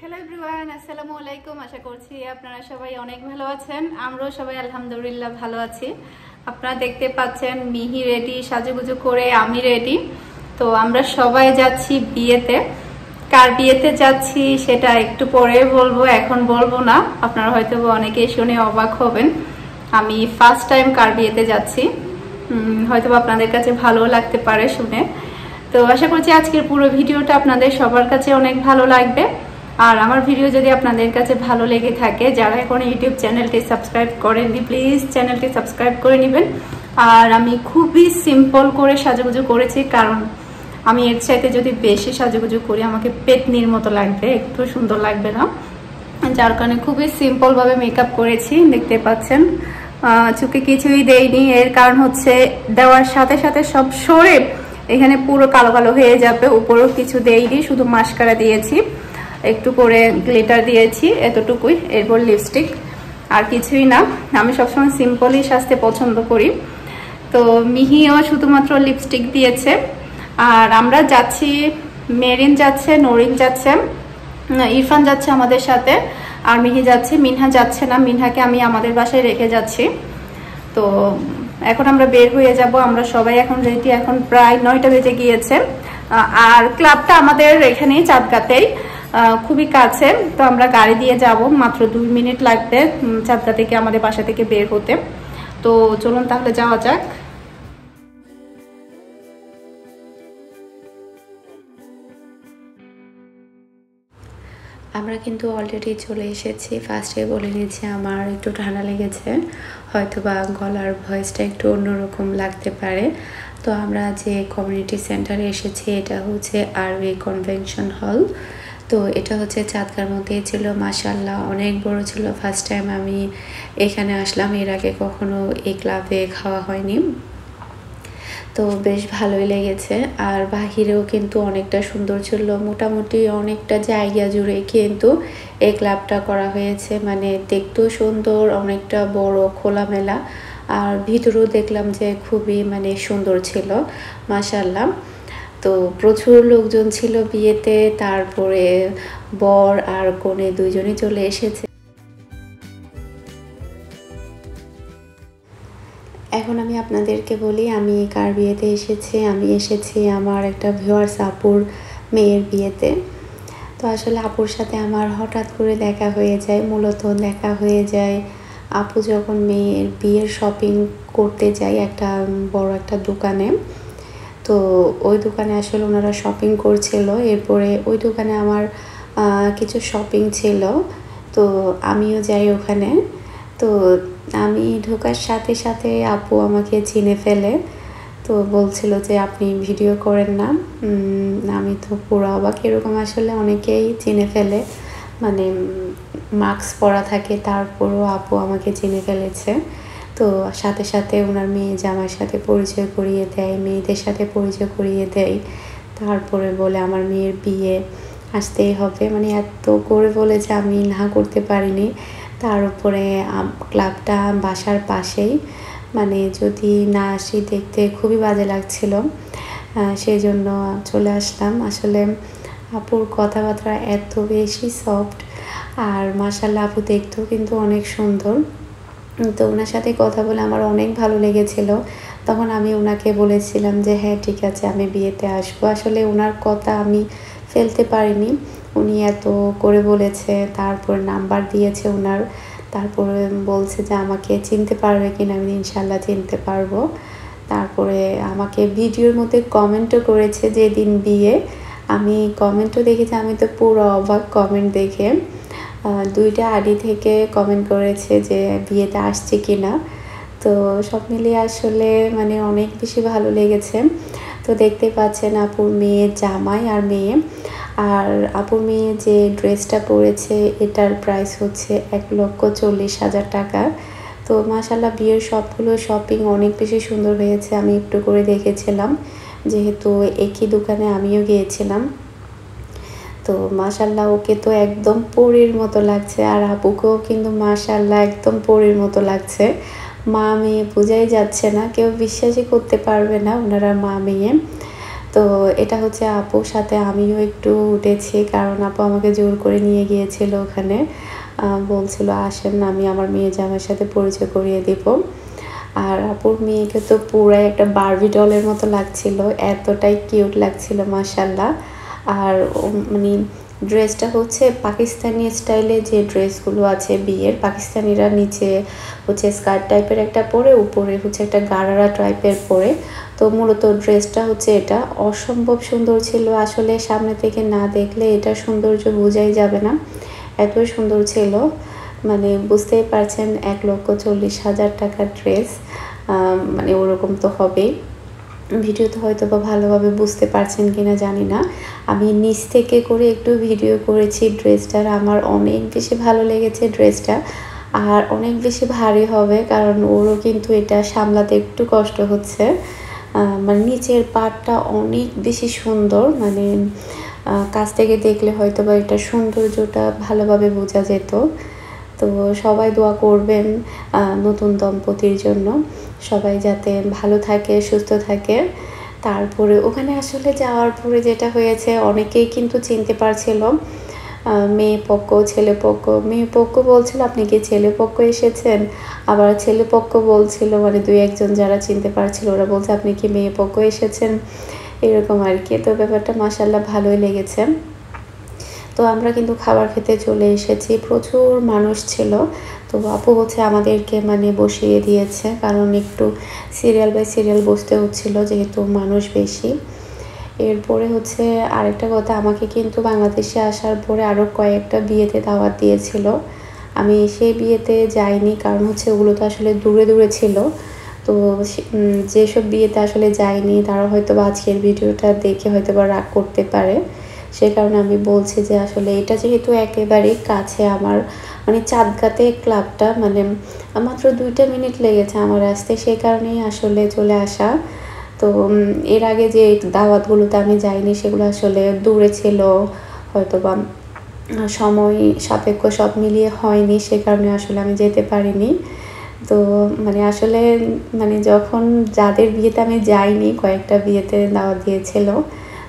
Hello everyone, আসসালামু আলাইকুম। আশা করছি আপনারা সবাই অনেক ভালো আছেন। আমরাও সবাই আলহামদুলিল্লাহ ভালো আছি। আপনারা দেখতে পাচ্ছেন মিহি রেডি, সাজুগুজু করে আমি রেডি। তো আমরা সবাই যাচ্ছি বিয়েতে। কার বিয়েতে যাচ্ছি সেটা একটু পরে বলবো, এখন বলবো না। আপনারা হয়তো অনেকেই শুনে অবাক হবেন। আমি ফার্স্ট টাইম কার বিয়েতে যাচ্ছি। হয়তো আপনাদের কাছে ভালো লাগতে পারে শুনে। তো আশা করছি আজকের পুরো ভিডিওটা আপনাদের সবার কাছে অনেক ভালো লাগবে। আর আমার ভিডিও যদি আপনাদের কাছে ভালো লেগে থাকে, যারা এখন ইউটিউব চ্যানেলটি সাবস্ক্রাইব করেননি, প্লিজ চ্যানেলটি সাবস্ক্রাইব করে নেবেন। আর আমি খুবই সিম্পল করে সাজুগুজু করেছি, কারণ আমি এর চাইতে যদি বেশি সাজুগুজু করি আমাকে পেতনির মতো লাগবে, একটু সুন্দর লাগবে না। যার কারণে খুবই সিম্পলভাবে মেকআপ করেছি। দেখতে পাচ্ছেন চোখে কিছুই দেইনি। এর কারণ হচ্ছে দেওয়ার সাথে সাথে সব সরে এখানে পুরো কালো কালো হয়ে যাবে। উপরেও কিছু দেইনি, শুধু মাস্কারা দিয়েছি, একটু করে গ্লিটার দিয়েছি, এতটুকুই। এরপর লিপস্টিক, আর কিছুই না। আমি সবসময় সিম্পলই সাজতে পছন্দ করি। তো মিহিও শুধুমাত্র লিপস্টিক দিয়েছে। আর আমরা যাচ্ছি, মেরিন যাচ্ছে, নরিন যাচ্ছে, ইরফান যাচ্ছে আমাদের সাথে, আর মিহি যাচ্ছে। মিনহা যাচ্ছে না, মিনহাকে আমি আমাদের বাসায় রেখে যাচ্ছি। তো এখন আমরা বের হয়ে যাব। আমরা সবাই এখন রেডি। এখন প্রায় 9টা বেজে গিয়েছে। আর ক্লাবটা আমাদের এখানেই, চাঁদগাতেই, খুবই কাছে। তো আমরা গাড়ি দিয়ে যাব, মাত্র 2 মিনিট লাগবে চাঁদগা থেকে আমাদের বাসা থেকে বের হতে। তো চলুন তাহলে যাওয়া যাক। আমরা কিন্তু অলরেডি চলে এসেছি। ফার্স্টে বলে নিয়েছি আমার একটু ঠান্ডা লেগেছে, হয়তো বা গলার ভয়েসটা একটু অন্যরকম লাগতে পারে। তো আমরা যে কমিউনিটি সেন্টারে এসেছি এটা হচ্ছে আরবি কনভেনশন হল। তো এটা হচ্ছে চাঁদগার মধ্যেই ছিল। মাশাআল্লাহ অনেক বড় ছিল। ফার্স্ট টাইম আমি এখানে আসলাম, এর আগে কখনো এই ক্লাবে খাওয়া হয়নি। তো বেশ ভালোই লেগেছে। আর বাহিরেও কিন্তু অনেকটা সুন্দর ছিল। মোটামুটি অনেকটা জায়গা জুড়ে কিন্তু এই ক্লাবটা করা হয়েছে। মানে দেখতেও সুন্দর, অনেকটা বড়, খোলামেলা। আর ভিতরেও দেখলাম যে খুবই মানে সুন্দর ছিল, মাশাআল্লাহ। তো প্রচুর লোকজন ছিল বিয়েতে। তারপরে বর আর কনে দুইজনই চলে এসেছে। এখন আমি আপনাদেরকে বলি আমি কার বিয়েতে এসেছি। আমি এসেছি আমার একটা ভিউয়ার্স আপুর মেয়ের বিয়েতে। তো আসলে আপুর সাথে আমার হঠাৎ করে দেখা হয়ে যায়। মূলত দেখা হয়ে যায় আপু যখন মেয়ের বিয়ের শপিং করতে যায় একটা বড় একটা দোকানে। তো ওই দোকানে আসলে ওনারা শপিং করছিল। এরপরে ওই দোকানে আমার কিছু শপিং ছিল, তো আমিও যাই ওখানে। তো আমি ঢোকার সাথে সাথে আপু আমাকে চিনে ফেলে। তো বলছিল যে আপনি ভিডিও করেন না। আমি তো পুরো অবাক। এরকম আসলে অনেকেই চিনে ফেলে, মানে মাস্ক পরা থাকে, তারপরও আপু আমাকে চিনে ফেলেছে। তো সাথে সাথে ওনার মেয়ে জামাইয়ের সাথে পরিচয় করিয়ে দেয়, মেয়েদের সাথে পরিচয় করিয়ে দেয়। তারপরে বলে আমার মেয়ের বিয়ে, আসতেই হবে। মানে এত করে বলেছে আমি না করতে পারিনি। তার উপরে ক্লাবটা বাসার পাশেই, মানে যদি না আসি দেখতে খুবই বাজে লাগছিল। সেই জন্য চলে আসলাম। আসলে আপুর কথাবার্তা এত বেশি সফট, আর মাশাআল্লাহ আপু দেখতেও কিন্তু অনেক সুন্দর। তো ওনার সাথে কথা বলে আমার অনেক ভালো লেগেছিল। তখন আমি ওনাকে বলেছিলাম যে হ্যাঁ ঠিক আছে আমি বিয়েতে আসবো। আসলে ওনার কথা আমি ফেলতে পারিনি, উনি এত করে বলেছে। তারপর নাম্বার দিয়েছে ওনার। তারপরে বলছে যে আমাকে চিনতে পারবে কিনা। আমি ইনশাল্লাহ চিনতে পারবো। তারপরে আমাকে ভিডিওর মধ্যে কমেন্টও করেছে যেদিন বিয়ে। আমি কমেন্টও দেখেছি, আমি তো পুরো অবাক কমেন্ট দেখে। 2টা আইডি থেকে কমেন্ট করেছে যে বিয়েতে আসছে কিনা। তো সব মিলিয়ে আসলে মানে অনেক বেশি ভালো লেগেছে। তো দেখতে পাচ্ছেন আপুর মেয়ে, জামাই আর মেয়ে। আর আপুর মেয়ে যে ড্রেসটা পরেছে এটার প্রাইস হচ্ছে 1,40,000 টাকা। তো মাশাআল্লাহ বিয়ের সবগুলো শপিং অনেক বেশি সুন্দর হয়েছে। আমি একটু করে দেখেছিলাম, যেহেতু একই দোকানে আমিও গিয়েছিলাম। তো মাশাআল্লাহ ওকে তো একদম পরীর মতো লাগছে, আর আপুকেও কিন্তু মাশাআল্লাহ একদম পরীর মতো লাগছে। মা মেয়ে বোঝাই যাচ্ছে না, কেউ বিশ্বাসই করতে পারবে না ওনারা মা মেয়ে। তো এটা হচ্ছে আপুর সাথে আমিও একটু উঠেছি, কারণ আপু আমাকে জোর করে নিয়ে গিয়েছিল ওখানে, বলছিল আসেন আমি আমার মেয়ে জামাইয়ের সাথে পরিচয় করিয়ে দিব। আর আপুর মেয়েকে তো পুরাই একটা বারবি ডলের মতো লাগছিল, এতটাই কিউট লাগছিল মাশাল্লাহ। আর মানে ড্রেসটা হচ্ছে পাকিস্তানি স্টাইলে, যে ড্রেসগুলো আছে বিয়ের, পাকিস্তানিরা নিচে হচ্ছে স্কার্ট টাইপের একটা পরে, উপরে হচ্ছে একটা গারারা টাইপের পরে। তো মূলত ড্রেসটা হচ্ছে এটা অসম্ভব সুন্দর ছিল, আসলে সামনে থেকে না দেখলে এটা সৌন্দর্য বোঝাই যাবে না, এতই সুন্দর ছিল। মানে বুঝতেই পারছেন 1,40,000 টাকার ড্রেস, মানে ওরকম তো হবেই। ভিডিওতে হয়তো বা ভালোভাবে বুঝতে পারছেন কিনা জানি না, আমি নিচ থেকে করে একটু ভিডিও করেছি ড্রেসটার। আমার অনেক বেশি ভালো লেগেছে ড্রেসটা, আর অনেক বেশি ভারী হবে, কারণ ওরও কিন্তু এটা সামলাতে একটু কষ্ট হচ্ছে। মানে নিচের পাটটা অনেক বেশি সুন্দর, মানে কাছ থেকে দেখলে হয়তো বা এটা সৌন্দর্যটা ভালোভাবে বোঝা যেত। তো সবাই দোয়া করবেন নতুন দম্পতির জন্য, সবাই যাতে ভালো থাকে সুস্থ থাকে। তারপরে ওখানে আসলে যাওয়ার পরে যেটা হয়েছে, অনেকেই কিন্তু চিনতে পারছিল, মেয়ে পক্ষ ছেলে পক্ষ। মেয়ে পক্ষ বলছিল আপনি কি ছেলে পক্ষ এসেছেন, আবার ছেলে পক্ষ বলছিল, মানে 2-1 জন যারা চিনতে পারছিল ওরা বলছে আপনি কি মেয়ে পক্ষ এসেছেন, এরকম আর কি। তো ব্যাপারটা মাশাল্লাহ ভালোই লেগেছে। তো আমরা কিন্তু খাবার খেতে চলে এসেছি, প্রচুর মানুষ ছিল। তো আপু হচ্ছে আমাদেরকে মানে বসিয়ে দিয়েছে, কারণ একটু সিরিয়াল বাই সিরিয়াল বসতে হচ্ছিলো যেহেতু মানুষ বেশি। এরপরে হচ্ছে আরেকটা কথা, আমাকে কিন্তু বাংলাদেশে আসার পরে আরও কয়েকটা বিয়েতে দাওয়াত দিয়েছিল, আমি সেই বিয়েতে যাইনি, কারণ হচ্ছে ওগুলো তো আসলে দূরে দূরে ছিল। তো যেসব বিয়েতে আসলে যাইনি তারা হয়তো বা আজকের ভিডিওটা দেখে হয়তো বা রাগ করতে পারে, সে কারণে আমি বলছি যে আসলে এটা যেহেতু একেবারেই কাছে আমার, মানে চাঁদগাতে ক্লাবটা, মানে মাত্র 2টা মিনিট লেগেছে আমার আসতে, সেই কারণেই আসলে চলে আসা। তো এর আগে যে দাওয়াতগুলোতে আমি যাইনি সেগুলো আসলে দূরে ছিল, হয়তো বা সময় সাপেক্ষ সব মিলিয়ে হয়নি, সে কারণে আসলে আমি যেতে পারিনি। তো মানে আসলে মানে যখন যাদের বিয়েতে আমি যাইনি, কয়েকটা বিয়েতে দাওয়াত দিয়েছিল,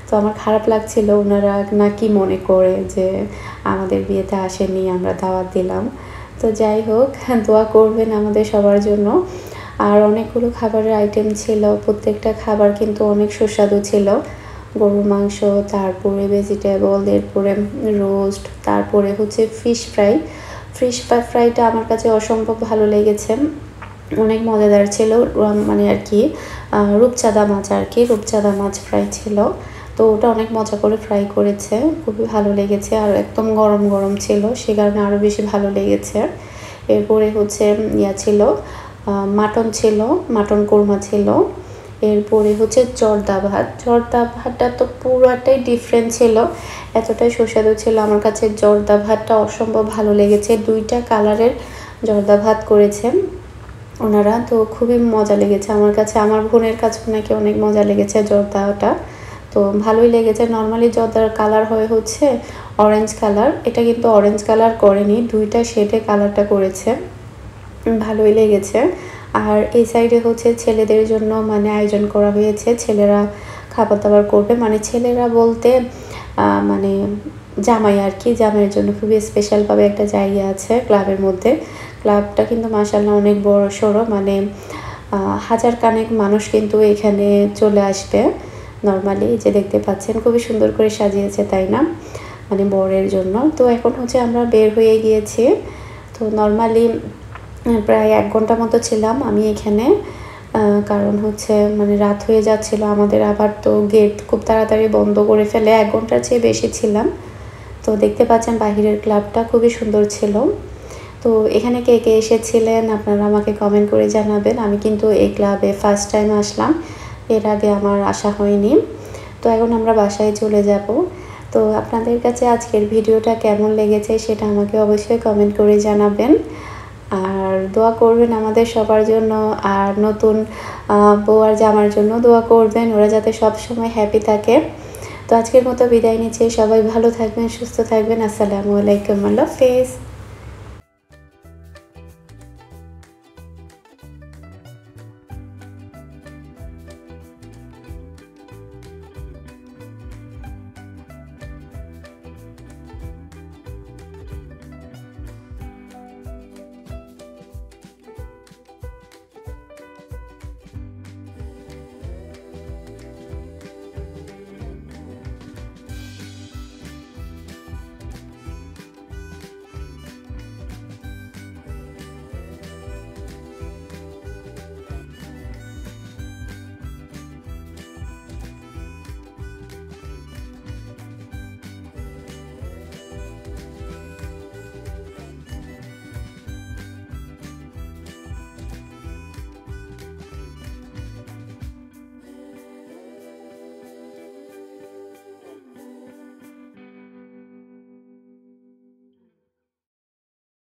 তো আমার খারাপ লাগছিল ওনারা নাকি মনে করে যে আমাদের বিয়েতে আসেনি, আমরা দাওয়াত দিলাম। তো যাই হোক, দোয়া করবেন আমাদের সবার জন্য। আর অনেকগুলো খাবারের আইটেম ছিল, প্রত্যেকটা খাবার কিন্তু অনেক সুস্বাদু ছিল। গরুর মাংস, তারপরে ভেজিটেবল, এরপরে রোস্ট, তারপরে হচ্ছে ফিশ ফ্রাইটা আমার কাছে অসম্ভব ভালো লেগেছে, অনেক মজাদার ছিল। মানে আর কি রূপচাঁদা মাছ ফ্রাই ছিল, তো ওটা অনেক মজা করে ফ্রাই করেছে, খুবই ভালো লেগেছে। আর একদম গরম গরম ছিল, সে কারণে আরও বেশি ভালো লেগেছে। এরপরে হচ্ছে ছিল মাটন ছিল, মাটন কোরমা ছিল। এরপরে হচ্ছে জর্দা ভাতটা তো পুরাটাই ডিফারেন্ট ছিল, এতটাই সুস্বাদু ছিল। আমার কাছে জর্দা ভাতটা অসম্ভব ভালো লেগেছে, 2টা কালারের জর্দা ভাত করেছেন ওনারা, তো খুবই মজা লেগেছে আমার কাছে। আমার বোনের কাছেও নাকি অনেক মজা লেগেছে জর্দাটা, তো ভালোই লেগেছে। নর্মালি জর্দার কালার হচ্ছে অরেঞ্জ কালার, এটা কিন্তু অরেঞ্জ কালার করেনি, 2টা শেডে কালারটা করেছে, ভালোই লেগেছে। আর এই সাইডে হচ্ছে ছেলেদের জন্য মানে আয়োজন করা হয়েছে, ছেলেরা খাবার দাবার করবে, মানে ছেলেরা বলতে মানে জামাই আর কি, জামাইয়ের জন্য খুবই স্পেশালভাবে একটা জায়গা আছে ক্লাবের মধ্যে। ক্লাবটা কিন্তু মাশাআল্লাহ অনেক বড় সড়ো, মানে 1000 কানেক মানুষ কিন্তু এখানে চলে আসবে নর্মালি, যে দেখতে পাচ্ছেন খুবই সুন্দর করে সাজিয়েছে, তাই না, মানে বরের জন্য। তো এখন হচ্ছে আমরা বের হয়ে গিয়েছি, তো নর্মালি প্রায় 1 ঘন্টা মতো ছিলাম আমি এখানে, কারণ হচ্ছে মানে রাত হয়ে যাচ্ছিল আমাদের, আবার তো গেট খুব তাড়াতাড়ি বন্ধ করে ফেলে, 1 ঘন্টার চেয়ে বেশি ছিলাম। তো দেখতে পাচ্ছেন বাহিরের ক্লাবটা খুবই সুন্দর ছিল। তো এখানে কে কে এসেছিলেন আপনারা আমাকে কমেন্ট করে জানাবেন। আমি কিন্তু এই ক্লাবে ফার্স্ট টাইম আসলাম, এর আগে আমার আসা হয়নি। তো এখন আমরা বাসায় চলে যাব। তো আপনাদের কাছে আজকের ভিডিওটা কেমন লেগেছে সেটা আমাকে অবশ্যই কমেন্ট করে জানাবেন, আর দোয়া করবেন আমাদের সবার জন্য, আর নতুন বউ আর জামার জন্য দোয়া করবেন, ওরা যাতে সব সময় হ্যাপি থাকে। তো আজকের মতো বিদায় নিচ্ছি, সবাই ভালো থাকবেন, সুস্থ থাকবেন। আসসালামু আলাইকুম, আল্লাহ হাফেজ।